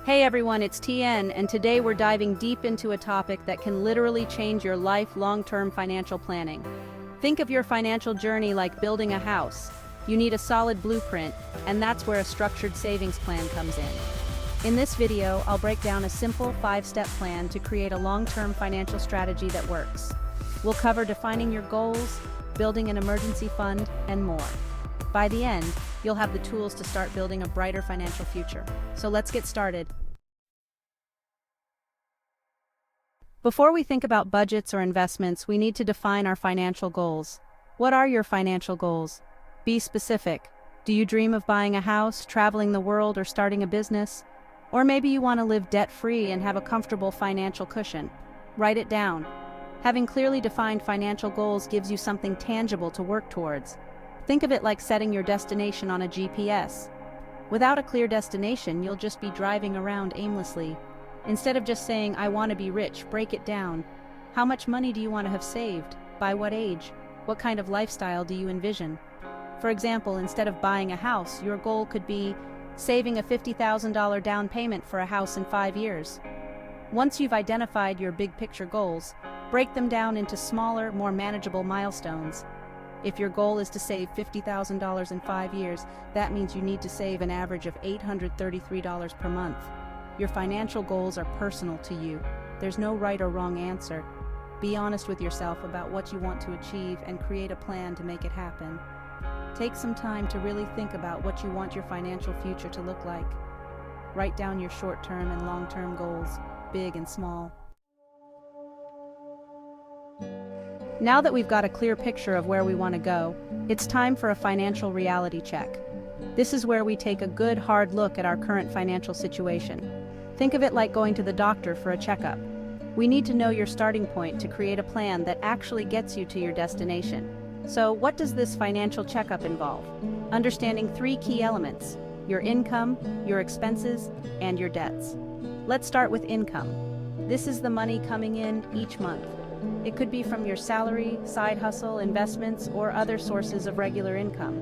Hey everyone, it's TN, and today we're diving deep into a topic that can literally change your life: long-term financial planning. Think of your financial journey like building a house. You need a solid blueprint, and that's where a structured savings plan comes in. In this video, I'll break down a simple 5-step plan to create a long-term financial strategy that works. We'll cover defining your goals, building an emergency fund, and more. By the end, you'll have the tools to start building a brighter financial future. So let's get started. Before we think about budgets or investments, we need to define our financial goals. What are your financial goals? Be specific. Do you dream of buying a house, traveling the world, or starting a business? Or maybe you want to live debt-free and have a comfortable financial cushion. Write it down. Having clearly defined financial goals gives you something tangible to work towards. Think of it like setting your destination on a GPS. Without a clear destination, you'll just be driving around aimlessly. Instead of just saying, "I want to be rich," break it down. How much money do you want to have saved? By what age? What kind of lifestyle do you envision? For example, instead of buying a house, your goal could be saving a $50,000 down payment for a house in 5 years. Once you've identified your big picture goals, break them down into smaller, more manageable milestones. If your goal is to save $50,000 in 5 years, that means you need to save an average of $833 per month. Your financial goals are personal to you. There's no right or wrong answer. Be honest with yourself about what you want to achieve and create a plan to make it happen. Take some time to really think about what you want your financial future to look like. Write down your short-term and long-term goals, big and small. Now that we've got a clear picture of where we want to go, it's time for a financial reality check. This is where we take a good, hard look at our current financial situation. Think of it like going to the doctor for a checkup. We need to know your starting point to create a plan that actually gets you to your destination. So, what does this financial checkup involve? Understanding 3 key elements: your income, your expenses, and your debts. Let's start with income. This is the money coming in each month. It could be from your salary, side hustle, investments, or other sources of regular income.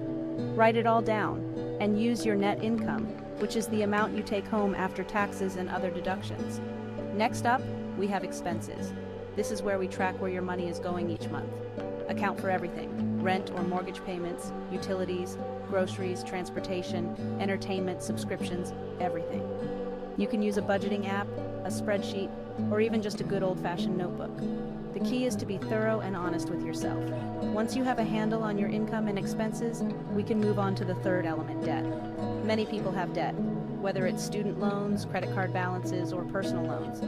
Write it all down and use your net income, which is the amount you take home after taxes and other deductions. Next up, we have expenses. This is where we track where your money is going each month. Account for everything: rent or mortgage payments, utilities, groceries, transportation, entertainment, subscriptions, everything. You can use a budgeting app, a spreadsheet, or even just a good old-fashioned notebook. The key is to be thorough and honest with yourself. Once you have a handle on your income and expenses, we can move on to the third element: debt. Many people have debt, whether it's student loans, credit card balances, or personal loans.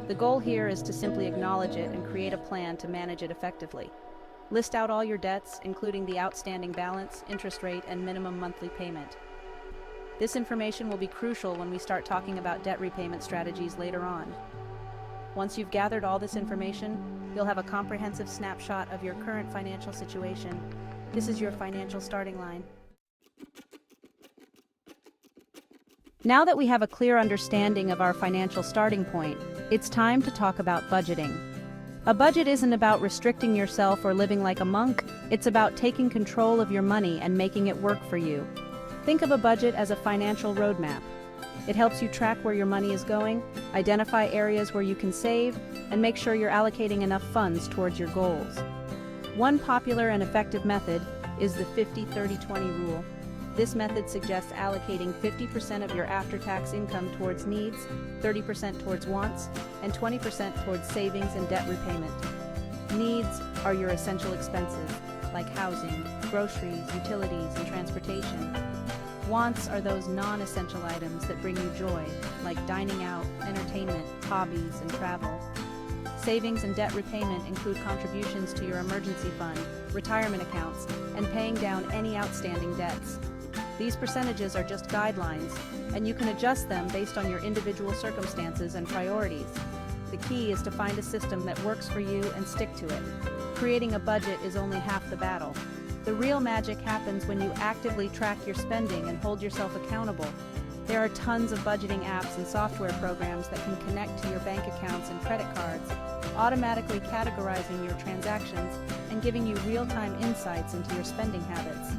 The goal here is to simply acknowledge it and create a plan to manage it effectively. List out all your debts, including the outstanding balance, interest rate, and minimum monthly payment. This information will be crucial when we start talking about debt repayment strategies later on. Once you've gathered all this information, you'll have a comprehensive snapshot of your current financial situation. This is your financial starting line. Now that we have a clear understanding of our financial starting point, it's time to talk about budgeting. A budget isn't about restricting yourself or living like a monk. It's about taking control of your money and making it work for you. Think of a budget as a financial roadmap. It helps you track where your money is going, identify areas where you can save, and make sure you're allocating enough funds towards your goals. One popular and effective method is the 50-30-20 rule. This method suggests allocating 50% of your after-tax income towards needs, 30% towards wants, and 20% towards savings and debt repayment. Needs are your essential expenses, like housing, groceries, utilities, and transportation. Wants are those non-essential items that bring you joy, like dining out, entertainment, hobbies, and travel. Savings and debt repayment include contributions to your emergency fund, retirement accounts, and paying down any outstanding debts. These percentages are just guidelines, and you can adjust them based on your individual circumstances and priorities. The key is to find a system that works for you and stick to it. Creating a budget is only half the battle. The real magic happens when you actively track your spending and hold yourself accountable. There are tons of budgeting apps and software programs that can connect to your bank accounts and credit cards, automatically categorizing your transactions and giving you real-time insights into your spending habits.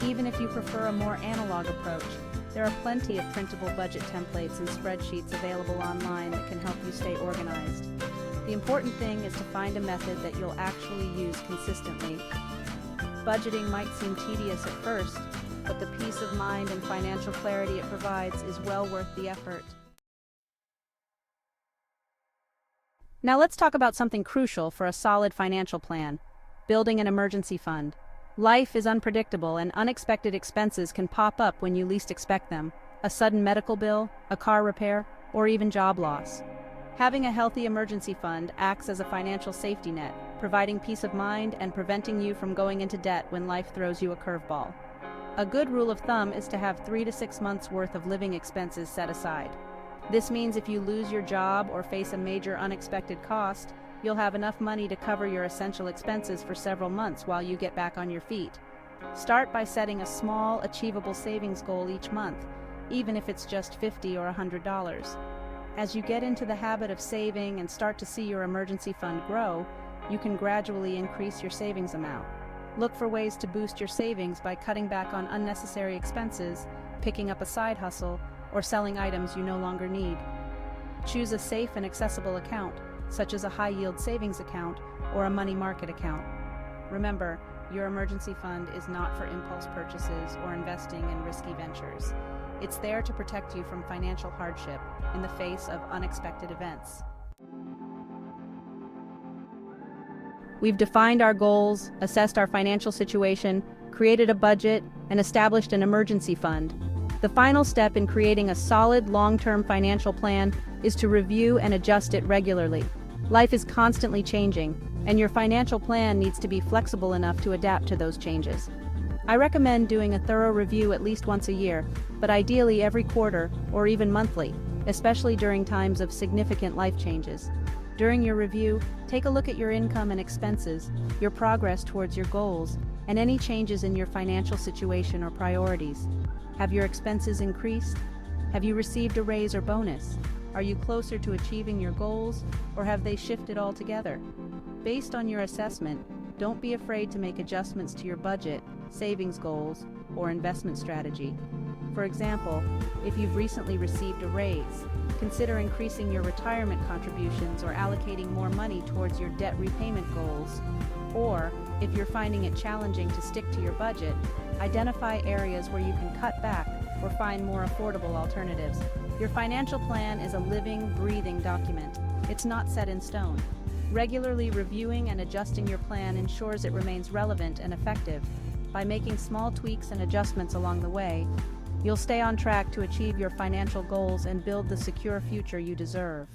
Even if you prefer a more analog approach, there are plenty of printable budget templates and spreadsheets available online that can help you stay organized. The important thing is to find a method that you'll actually use consistently. Budgeting might seem tedious at first, but the peace of mind and financial clarity it provides is well worth the effort. Now let's talk about something crucial for a solid financial plan: building an emergency fund. Life is unpredictable, and unexpected expenses can pop up when you least expect them. A sudden medical bill, a car repair, or even job loss. Having a healthy emergency fund acts as a financial safety net, providing peace of mind and preventing you from going into debt when life throws you a curveball. A good rule of thumb is to have 3 to 6 months worth of living expenses set aside. This means if you lose your job or face a major unexpected cost, you'll have enough money to cover your essential expenses for several months while you get back on your feet. Start by setting a small, achievable savings goal each month, even if it's just $50 or $100. As you get into the habit of saving and start to see your emergency fund grow, you can gradually increase your savings amount. Look for ways to boost your savings by cutting back on unnecessary expenses, picking up a side hustle, or selling items you no longer need. Choose a safe and accessible account, such as a high-yield savings account or a money market account. Remember, your emergency fund is not for impulse purchases or investing in risky ventures. It's there to protect you from financial hardship in the face of unexpected events. We've defined our goals, assessed our financial situation, created a budget, and established an emergency fund. The final step in creating a solid long-term financial plan is to review and adjust it regularly. Life is constantly changing, and your financial plan needs to be flexible enough to adapt to those changes. I recommend doing a thorough review at least once a year, but ideally every quarter or even monthly, especially during times of significant life changes. During your review, take a look at your income and expenses, your progress towards your goals, and any changes in your financial situation or priorities. Have your expenses increased? Have you received a raise or bonus? Are you closer to achieving your goals, or have they shifted altogether? Based on your assessment, don't be afraid to make adjustments to your budget, savings goals, or investment strategy. For example, if you've recently received a raise, consider increasing your retirement contributions or allocating more money towards your debt repayment goals. Or, if you're finding it challenging to stick to your budget, identify areas where you can cut back or find more affordable alternatives. Your financial plan is a living, breathing document. It's not set in stone. Regularly reviewing and adjusting your plan ensures it remains relevant and effective. By making small tweaks and adjustments along the way, you'll stay on track to achieve your financial goals and build the secure future you deserve.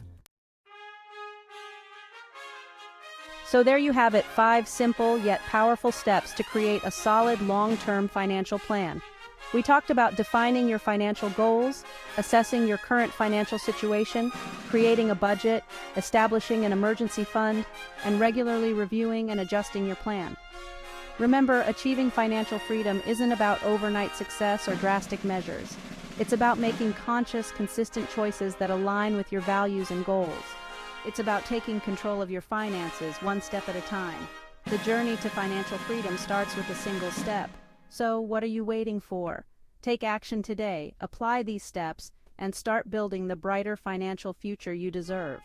So there you have it, 5 simple yet powerful steps to create a solid long-term financial plan. We talked about defining your financial goals, assessing your current financial situation, creating a budget, establishing an emergency fund, and regularly reviewing and adjusting your plan. Remember, achieving financial freedom isn't about overnight success or drastic measures. It's about making conscious, consistent choices that align with your values and goals. It's about taking control of your finances one step at a time. The journey to financial freedom starts with a single step. So, what are you waiting for? Take action today, apply these steps, and start building the brighter financial future you deserve.